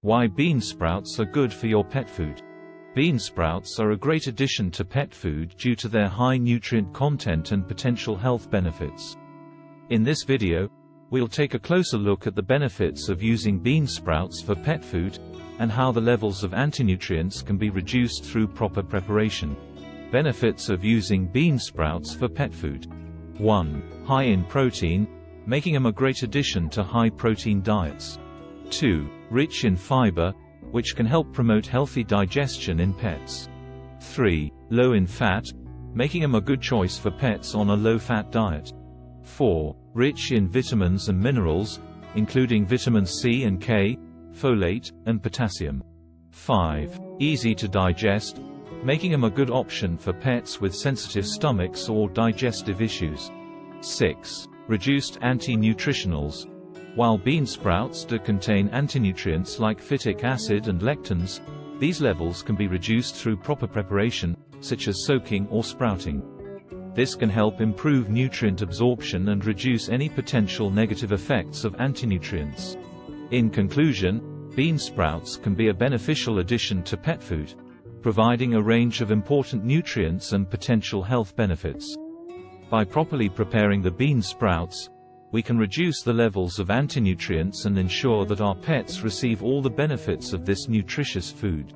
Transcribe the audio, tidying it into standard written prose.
Why bean sprouts are good for your pet food. Bean sprouts are a great addition to pet food due to their high nutrient content and potential health benefits. In this video, we'll take a closer look at the benefits of using bean sprouts for pet food, and how the levels of antinutrients can be reduced through proper preparation. Benefits of using bean sprouts for pet food. 1. High in protein, making them a great addition to high-protein diets. 2. Rich in fiber, which can help promote healthy digestion in pets. 3. Low in fat, making them a good choice for pets on a low-fat diet. 4. Rich in vitamins and minerals, including vitamins C and K, folate, and potassium. 5. Easy to digest, making them a good option for pets with sensitive stomachs or digestive issues. 6. Reduced anti-nutritionals. While bean sprouts do contain antinutrients like phytic acid and lectins, these levels can be reduced through proper preparation, such as soaking or sprouting. This can help improve nutrient absorption and reduce any potential negative effects of antinutrients. In conclusion, bean sprouts can be a beneficial addition to pet food, providing a range of important nutrients and potential health benefits. By properly preparing the bean sprouts, we can reduce the levels of antinutrients and ensure that our pets receive all the benefits of this nutritious food.